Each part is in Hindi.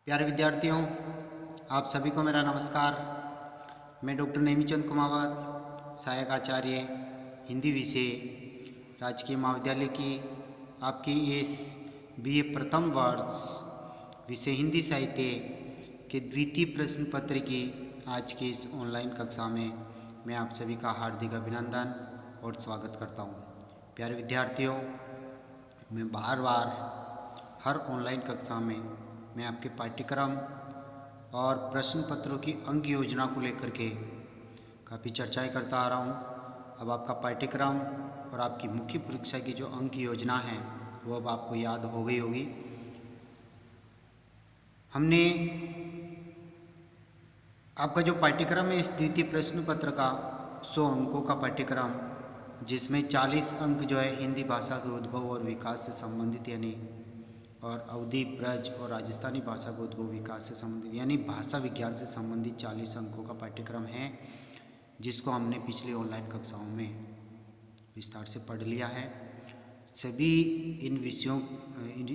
प्यारे विद्यार्थियों, आप सभी को मेरा नमस्कार। मैं डॉक्टर नेमीचंद कुमावत, सहायक आचार्य हिंदी विषय, राजकीय महाविद्यालय की आपकी इस बीए प्रथम वर्ष विषय हिंदी साहित्य के द्वितीय प्रश्न पत्र की आज की इस ऑनलाइन कक्षा में मैं आप सभी का हार्दिक अभिनंदन और स्वागत करता हूँ। प्यारे विद्यार्थियों, मैं बार बार हर ऑनलाइन कक्षा में मैं आपके पाठ्यक्रम और प्रश्न पत्रों की अंक योजना को लेकर के काफ़ी चर्चाएं करता आ रहा हूं। अब आपका पाठ्यक्रम और आपकी मुख्य परीक्षा की जो अंक योजना है वो अब आपको याद हो गई होगी। हमने आपका जो पाठ्यक्रम है इस द्वितीय प्रश्न पत्र का 100 अंकों का पाठ्यक्रम, जिसमें 40 अंक जो है हिंदी भाषा के उद्भव और विकास से संबंधित यानी और अवधी, ब्रज और राजस्थानी भाषा के उद्भव विकास से संबंधित यानी भाषा विज्ञान से संबंधित 40 अंकों का पाठ्यक्रम है, जिसको हमने पिछली ऑनलाइन कक्षाओं में विस्तार से पढ़ लिया है। सभी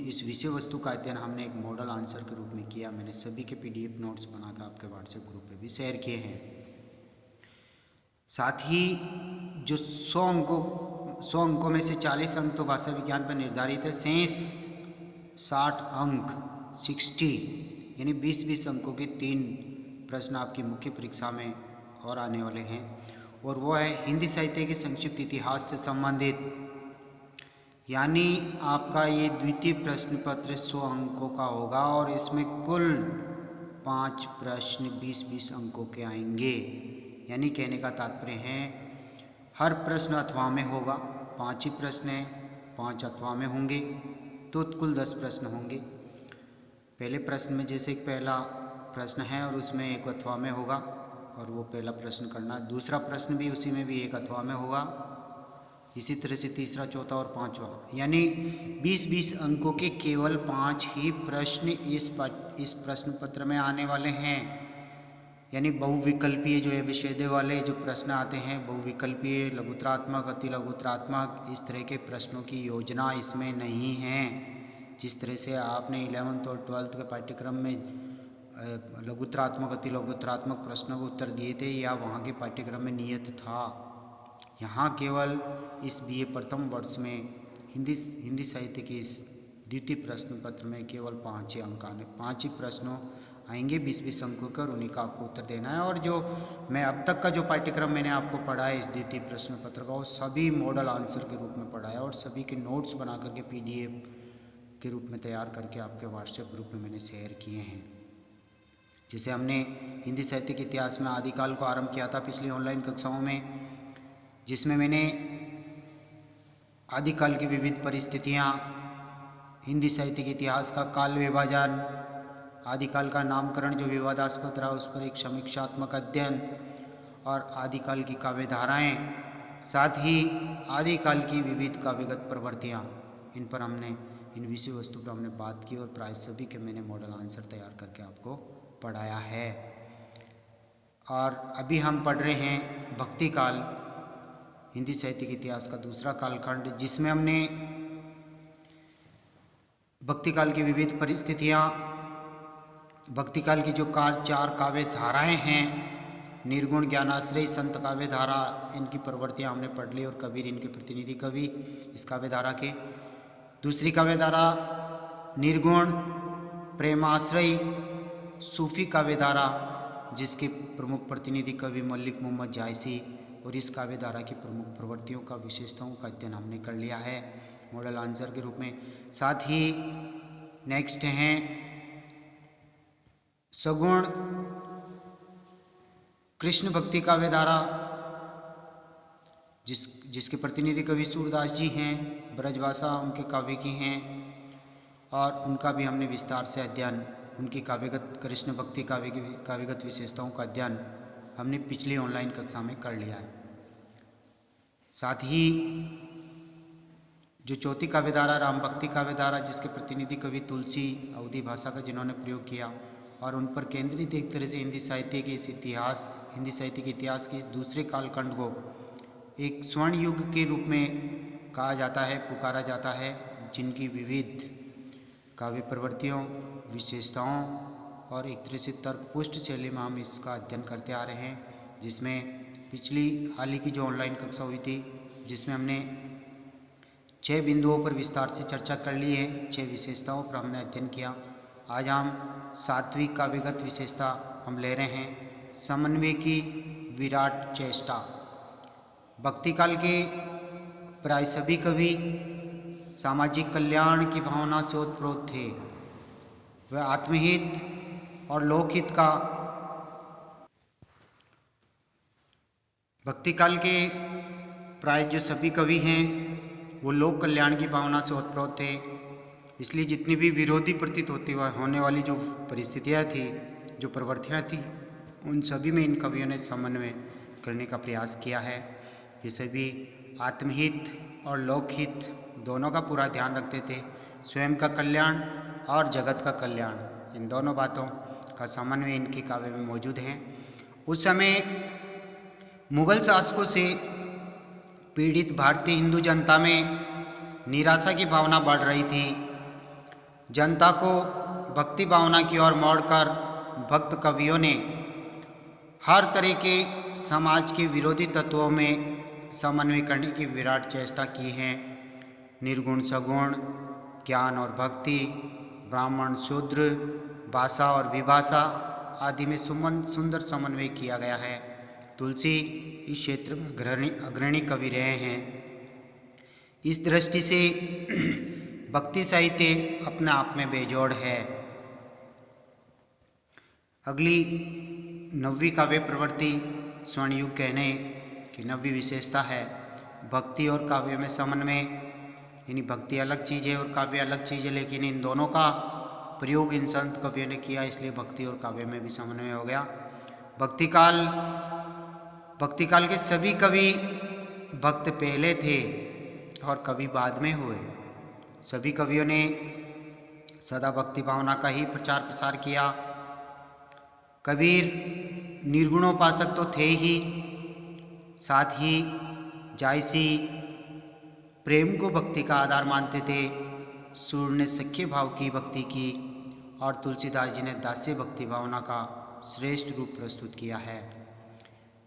इस विषय वस्तु का अध्ययन हमने एक मॉडल आंसर के रूप में किया। मैंने सभी के PDF नोट्स बनाकर आपके व्हाट्सएप ग्रुप पे भी शेयर किए हैं। साथ ही जो 100 अंकों में से 40 अंक तो भाषा विज्ञान पर निर्धारित है, शेष 60 अंक 60 यानी 20-20 अंकों के 3 प्रश्न आपकी मुख्य परीक्षा में और आने वाले हैं, और वो है हिंदी साहित्य के संक्षिप्त इतिहास से संबंधित। यानी आपका ये द्वितीय प्रश्न पत्र 100 अंकों का होगा और इसमें कुल 5 प्रश्न 20-20 अंकों के आएंगे। यानी कहने का तात्पर्य है हर प्रश्न अथवा में होगा, 5 ही प्रश्न हैं, 5 अथवा में होंगे तो कुल 10 प्रश्न होंगे। पहले प्रश्न में जैसे एक पहला प्रश्न है और उसमें एक अथवा में होगा और वो पहला प्रश्न करना, दूसरा प्रश्न भी उसी में भी एक अथवा में होगा, इसी तरह से तीसरा, चौथा और पांचवा, यानी 20-20 अंकों के केवल 5 ही प्रश्न इस प्रश्न पत्र में आने वाले हैं। यानी बहुविकल्पीय जो है विषय वाले जो प्रश्न आते हैं, बहुविकल्पीय, लघुत्रात्मक, अति लघुत्रात्मक, इस तरह के प्रश्नों की योजना इसमें नहीं है। जिस तरह से आपने 11th और 12th के पाठ्यक्रम में लघुत्रात्मक, अति लघुत्रात्मक प्रश्नों को उत्तर दिए थे या वहाँ के पाठ्यक्रम में नियत था, यहाँ केवल इस BA प्रथम वर्ष में हिंदी साहित्य के इस द्वितीय प्रश्न पत्र में केवल 5 ही अंक आने, 5 ही प्रश्नों आएंगे 20-20 अंकों का, और उन्हीं का आपको उत्तर देना है। और जो मैं अब तक का जो पाठ्यक्रम मैंने आपको पढ़ा है इस द्वितीय प्रश्न पत्र का, वो सभी मॉडल आंसर के रूप में पढ़ा है और सभी के नोट्स बना करके PDF के रूप में तैयार करके आपके व्हाट्सएप ग्रुप में मैंने शेयर किए हैं। जैसे हमने हिंदी साहित्य के इतिहास में आदिकाल को आरंभ किया था पिछली ऑनलाइन कक्षाओं में, जिसमें मैंने आदिकाल की विविध परिस्थितियाँ, हिंदी साहित्य के इतिहास का काल विभाजन, आदिकाल का नामकरण जो विवादास्पद रहा उस पर एक समीक्षात्मक अध्ययन, और आदिकाल की काव्य धाराएँ, साथ ही आदिकाल की विविध काव्यगत प्रवृत्तियाँ, इन पर हमने इन विषय वस्तु पर हमने बात की और प्राय सभी के मैंने मॉडल आंसर तैयार करके आपको पढ़ाया है। और अभी हम पढ़ रहे हैं भक्ति काल, हिंदी साहित्य के इतिहास का दूसरा कालखंड, जिसमें हमने भक्ति काल की विविध परिस्थितियाँ, भक्ति काल की जो 4 काव्य धाराएँ हैं, निर्गुण, ज्ञानाश्रय, संत काव्य धारा, इनकी प्रवृत्तियाँ हमने पढ़ ली, और कबीर इनके प्रतिनिधि कवि इस काव्य धारा के। दूसरी काव्य धारा निर्गुण, प्रेमाश्रय, सूफी काव्य धारा, जिसके प्रमुख प्रतिनिधि कवि मलिक मोहम्मद जायसी, और इस काव्य धारा की प्रमुख प्रवृत्तियों का, विशेषताओं का अध्ययन हमने कर लिया है मॉडल आंसर के रूप में। साथ ही नेक्स्ट हैं सगुण कृष्ण भक्ति काव्य धारा, जिसके प्रतिनिधि कवि सूरदास जी हैं, ब्रजभाषा उनके काव्य की हैं, और उनका भी हमने विस्तार से अध्ययन, उनकी काव्यगत, कृष्ण भक्ति काव्य की काव्यगत विशेषताओं का अध्ययन हमने पिछली ऑनलाइन कक्षा में कर लिया है। साथ ही जो चौथी काव्य धारा राम भक्ति काव्य धारा, जिसके प्रतिनिधि कवि तुलसी, अवधी भाषा का जिन्होंने प्रयोग किया, और उन पर केंद्रित एक तरह से हिंदी साहित्य के इतिहास के इस दूसरे कालखंड को एक स्वर्ण युग के रूप में कहा जाता है, पुकारा जाता है, जिनकी विविध काव्य प्रवृत्तियों, विशेषताओं और एक तरह से तर्कपुष्ट शैली में हम इसका अध्ययन करते आ रहे हैं, जिसमें पिछली हाल ही की जो ऑनलाइन कक्षा हुई थी जिसमें हमने 6 बिंदुओं पर विस्तार से चर्चा कर ली है, 6 विशेषताओं पर हमने अध्ययन किया। आज हम 7वीं काव्यगत विशेषता हम ले रहे हैं, समन्वय की विराट चेष्टा। भक्ति काल के प्राय सभी कवि सामाजिक कल्याण की भावना से ओतप्रोत थे। वह आत्महित और लोकहित का भक्ति काल के प्राय जो सभी कवि हैं वो लोक कल्याण की भावना से ओतप्रोत थे, इसलिए जितनी भी विरोधी प्रतीत होने वाली जो परिस्थितियाँ थी, जो प्रवृत्तियाँ थी, उन सभी में इन कवियों ने समन्वय करने का प्रयास किया है। ये सभी आत्महित और लोकहित दोनों का पूरा ध्यान रखते थे। स्वयं का कल्याण और जगत का कल्याण, इन दोनों बातों का समन्वय इनके काव्य में मौजूद है। उस समय मुगल शासकों से पीड़ित भारतीय हिंदू जनता में निराशा की भावना बढ़ रही थी। जनता को भक्ति भावना की ओर मोड़कर भक्त कवियों ने हर तरह के समाज के विरोधी तत्वों में समन्वय करने की विराट चेष्टा की है। निर्गुण सगुण, ज्ञान और भक्ति, ब्राह्मण शूद्र, भाषा और विभाषा आदि में सुंदर समन्वय किया गया है। तुलसी इस क्षेत्र में अग्रणी कवि रहे हैं। इस दृष्टि से भक्ति साहित्य अपने आप में बेजोड़ है। अगली 9वीं काव्य प्रवृत्ति स्वर्ण युग कहने की 9वीं विशेषता है भक्ति और काव्य में समन्वय। यानी भक्ति अलग चीज़ है और काव्य अलग चीज़ है, लेकिन इन दोनों का प्रयोग इन संत कवियों ने किया, इसलिए भक्ति और काव्य में भी समन्वय हो गया। भक्ति काल के सभी कवि भक्त पहले थे और कवि बाद में हुए। सभी कवियों ने सदा भक्ति भावना का ही प्रचार प्रसार किया। कबीर निर्गुणोपासक तो थे ही, साथ ही जायसी प्रेम को भक्ति का आधार मानते थे। सूर ने सख्य भाव की भक्ति की और तुलसीदास जी ने दास्य भक्ति भावना का श्रेष्ठ रूप प्रस्तुत किया है।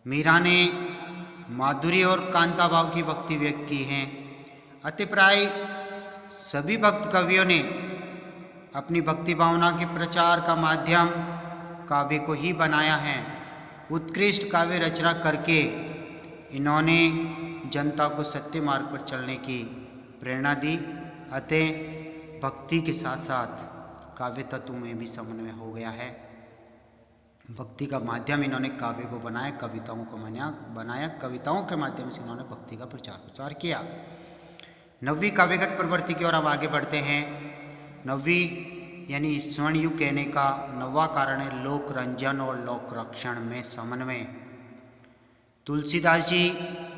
मीरा ने माधुर्य और कांता भाव की भक्ति व्यक्त की है। अतः प्राय सभी भक्त कवियों ने अपनी भक्ति भावना के प्रचार का माध्यम काव्य को ही बनाया है। उत्कृष्ट काव्य रचना करके इन्होंने जनता को सत्य मार्ग पर चलने की प्रेरणा दी। अतः भक्ति के साथ साथ काव्य तत्व में भी समन्वय हो गया है। भक्ति का माध्यम इन्होंने काव्य को बनाया, कविताओं को बनाया, कविताओं के माध्यम से इन्होंने भक्ति का प्रचार प्रसार किया। 9वीं काव्यगत प्रवृत्ति की ओर हम आगे बढ़ते हैं। 9वीं यानी स्वर्ण युग कहने का 9वां कारण है लोक रंजन और लोक रक्षण में समन्वय। तुलसीदास जी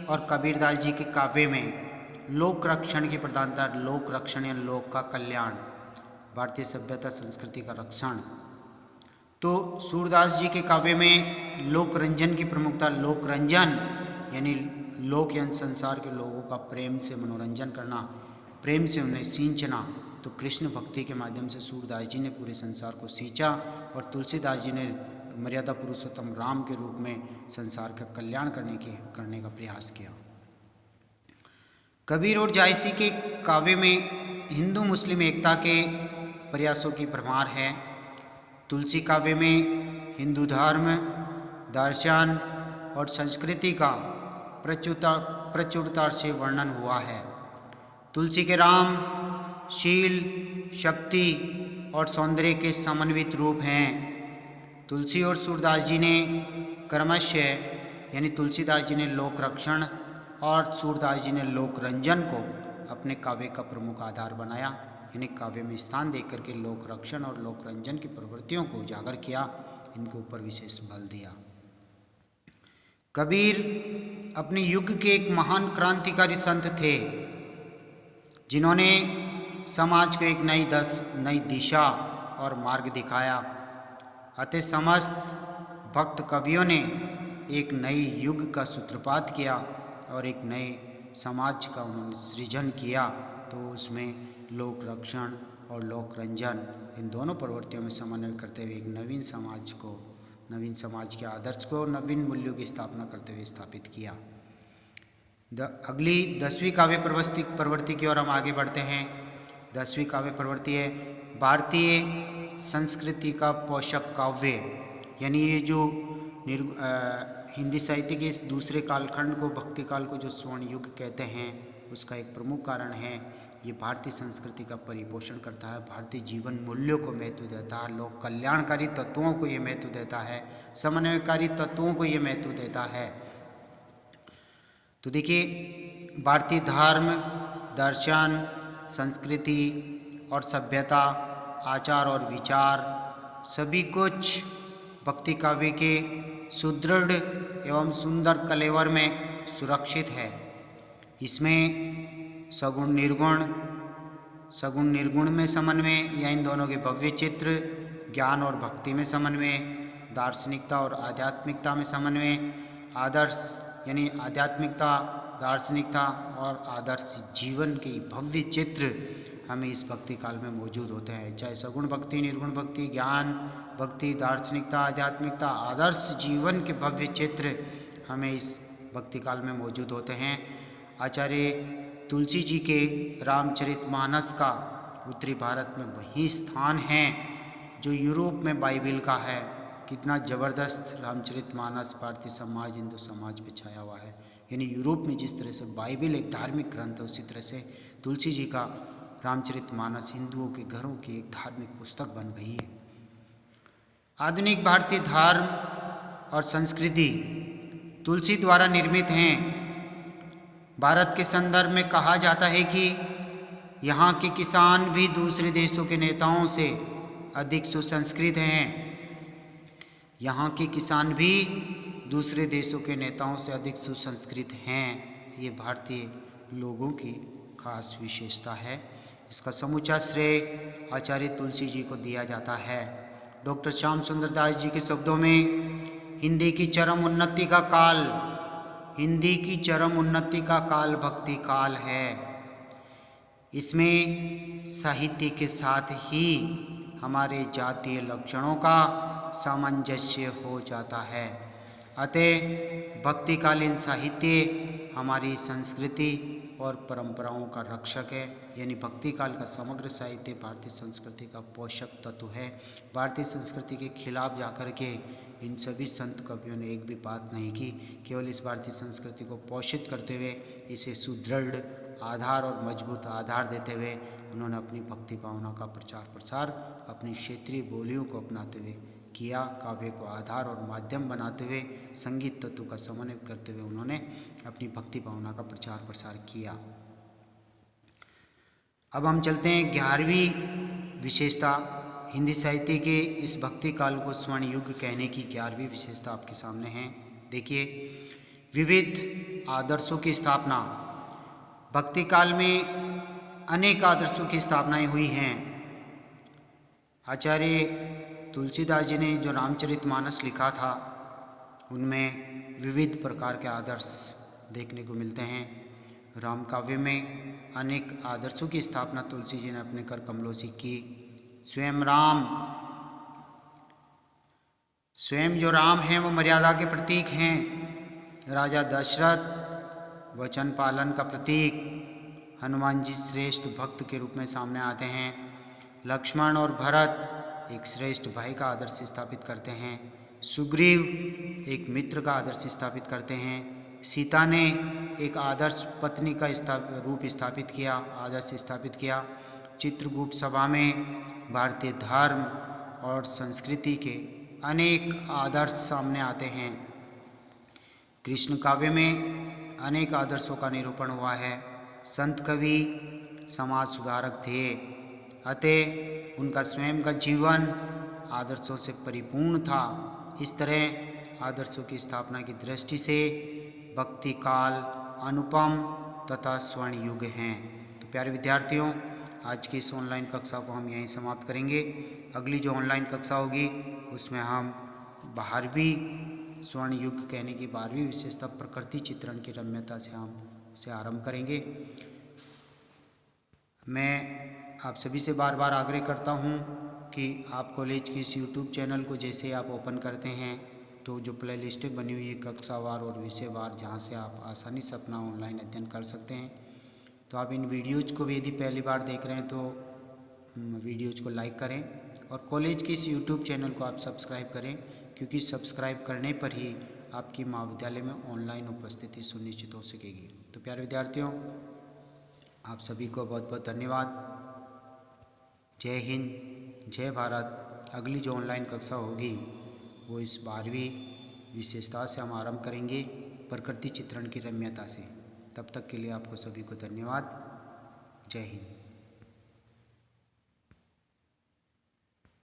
और कबीरदास जी के काव्य में लोक रक्षण की प्रधानता, लोक रक्षण या लोक का कल्याण, भारतीय सभ्यता संस्कृति का रक्षण। तो सूरदास जी के काव्य में लोक रंजन की प्रमुखता। लोक रंजन यानी लोक यानी संसार के लोगों का प्रेम से मनोरंजन करना, प्रेम से उन्हें सींचना। तो कृष्ण भक्ति के माध्यम से सूरदास जी ने पूरे संसार को सींचा और तुलसीदास जी ने मर्यादा पुरुषोत्तम राम के रूप में संसार का कल्याण करने का प्रयास किया। कबीर और जायसी के काव्य में हिंदू मुस्लिम एकता के प्रयासों की भरमार है। तुलसी काव्य में हिंदू धर्म, दर्शन और संस्कृति का प्रचुरता से वर्णन हुआ है। तुलसी के राम शील, शक्ति और सौंदर्य के समन्वित रूप हैं। तुलसी और सूरदास जी ने क्रमशः यानी तुलसीदास जी ने लोक रक्षण और सूरदास जी ने लोक रंजन को अपने काव्य का प्रमुख आधार बनाया। यानी काव्य में स्थान देकर के लोक रक्षण और लोक रंजन की प्रवृत्तियों को उजागर किया, इनके ऊपर विशेष बल दिया। कबीर अपने युग के एक महान क्रांतिकारी संत थे, जिन्होंने समाज को एक नई दिशा और मार्ग दिखाया। अतः समस्त भक्त कवियों ने एक नए युग का सूत्रपात किया और एक नए समाज का उन्होंने सृजन किया। तो उसमें लोक रक्षण और लोक रंजन, इन दोनों प्रवृत्तियों में समन्वय करते हुए एक नवीन समाज के आदर्श को, नवीन मूल्यों की स्थापना करते हुए स्थापित किया। अगली 10वीं काव्य प्रवृत्ति की ओर हम आगे बढ़ते हैं। 10वीं काव्य प्रवृत्ति है भारतीय संस्कृति का पोषक काव्य, यानी ये जो हिंदी साहित्य के इस दूसरे कालखंड को, भक्ति काल को जो स्वर्ण युग कहते हैं, उसका एक प्रमुख कारण है ये भारतीय संस्कृति का परिपोषण करता है, भारतीय जीवन मूल्यों को महत्व देता है, लोक कल्याणकारी तत्वों को ये महत्व देता है, समन्वयकारी तत्वों को ये महत्व देता है। तो देखिए, भारतीय धर्म, दर्शन, संस्कृति और सभ्यता, आचार और विचार सभी कुछ भक्ति काव्य के सुदृढ़ एवं सुंदर कलेवर में सुरक्षित है। इसमें सगुण निर्गुण में समन्वय या इन दोनों के भव्य चित्र, ज्ञान और भक्ति में समन्वय, दार्शनिकता और आध्यात्मिकता में समन्वय, आदर्श यानी आध्यात्मिकता, दार्शनिकता और आदर्श जीवन के भव्य चित्र हमें इस भक्ति काल में मौजूद होते हैं। चाहे सगुण भक्ति, निर्गुण भक्ति, ज्ञान भक्ति, दार्शनिकता, आध्यात्मिकता, आदर्श जीवन के भव्य चित्र हमें इस भक्ति काल में मौजूद होते हैं। आचार्य तुलसी जी के रामचरितमानस का उत्तरी भारत में वही स्थान है जो यूरोप में बाइबिल का है। कितना ज़बरदस्त रामचरितमानस भारतीय समाज, हिंदू समाज पे छाया हुआ है। यानी यूरोप में जिस तरह से बाइबिल एक धार्मिक ग्रंथ है, उसी तरह से तुलसी जी का रामचरितमानस हिंदुओं के घरों की एक धार्मिक पुस्तक बन गई है। आधुनिक भारतीय धर्म और संस्कृति तुलसी द्वारा निर्मित हैं। भारत के संदर्भ में कहा जाता है कि यहाँ के किसान भी दूसरे देशों के नेताओं से अधिक सुसंस्कृत हैं। यहाँ के किसान भी दूसरे देशों के नेताओं से अधिक सुसंस्कृत हैं। ये भारतीय लोगों की खास विशेषता है। इसका समूचा श्रेय आचार्य तुलसी जी को दिया जाता है। डॉक्टर श्याम सुंदर दास जी के शब्दों में हिंदी की चरम उन्नति का काल भक्ति काल है। इसमें साहित्य के साथ ही हमारे जातीय लक्षणों का सामंजस्य हो जाता है। अतः भक्तिकालीन साहित्य हमारी संस्कृति और परंपराओं का रक्षक है। यानी भक्ति काल का समग्र साहित्य भारतीय संस्कृति का पोषक तत्व है। भारतीय संस्कृति के खिलाफ जाकर के इन सभी संत कवियों ने एक भी बात नहीं की। केवल इस भारतीय संस्कृति को पोषित करते हुए, इसे सुदृढ़ आधार और मजबूत आधार देते हुए उन्होंने अपनी भक्ति भावना का प्रचार प्रसार अपनी क्षेत्रीय बोलियों को अपनाते हुए किया। काव्य को आधार और माध्यम बनाते हुए, संगीत तत्व का समन्वय करते हुए उन्होंने अपनी भक्ति भावना का प्रचार प्रसार किया। अब हम चलते हैं 11वीं विशेषता। हिंदी साहित्य के इस भक्ति काल को स्वर्ण युग कहने की 11वीं विशेषता आपके सामने है। देखिए, विविध आदर्शों की स्थापना। भक्ति काल में अनेक आदर्शों की स्थापनाएं हुई हैं। आचार्य तुलसीदास जी ने जो रामचरितमानस लिखा था, उनमें विविध प्रकार के आदर्श देखने को मिलते हैं। राम काव्य में अनेक आदर्शों की स्थापना तुलसी जी ने अपने कर कमलों से की। स्वयं जो राम हैं वो मर्यादा के प्रतीक हैं। राजा दशरथ वचन पालन का प्रतीक। हनुमान जी श्रेष्ठ भक्त के रूप में सामने आते हैं। लक्ष्मण और भरत एक श्रेष्ठ भाई का आदर्श स्थापित करते हैं। सुग्रीव एक मित्र का आदर्श स्थापित करते हैं। सीता ने एक आदर्श पत्नी का रूप स्थापित किया, आदर्श स्थापित किया। चित्रकूट सभा में भारतीय धर्म और संस्कृति के अनेक आदर्श सामने आते हैं। कृष्ण काव्य में अनेक आदर्शों का निरूपण हुआ है। संत कवि समाज सुधारक थे, अतः उनका स्वयं का जीवन आदर्शों से परिपूर्ण था। इस तरह आदर्शों की स्थापना की दृष्टि से भक्ति काल अनुपम तथा स्वर्ण युग हैं। तो प्यारे विद्यार्थियों, आज की इस ऑनलाइन कक्षा को हम यहीं समाप्त करेंगे। अगली जो ऑनलाइन कक्षा होगी उसमें हम 12वीं स्वर्ण युग कहने की 12वीं विशेषता प्रकृति चित्रण की रम्यता से हम उसे आरंभ करेंगे। मैं आप सभी से बार बार आग्रह करता हूँ कि आप कॉलेज के इस यूट्यूब चैनल को जैसे आप ओपन करते हैं तो जो प्ले लिस्टें बनी हुई है कक्षावार और विषयवार, जहाँ से आप आसानी से अपना ऑनलाइन अध्ययन कर सकते हैं। तो आप इन वीडियोज़ को भी यदि पहली बार देख रहे हैं तो वीडियोज़ को लाइक करें और कॉलेज के इस यूट्यूब चैनल को आप सब्सक्राइब करें, क्योंकि सब्सक्राइब करने पर ही आपकी महाविद्यालय में ऑनलाइन उपस्थिति सुनिश्चित हो सकेगी। तो प्यारे विद्यार्थियों, आप सभी को बहुत बहुत धन्यवाद। जय हिंद, जय भारत। अगली जो ऑनलाइन कक्षा होगी वो इस 12वीं विशेषता से हम आरंभ करेंगे, प्रकृति चित्रण की रम्यता से। तब तक के लिए आपको सभी को धन्यवाद। जय हिंद।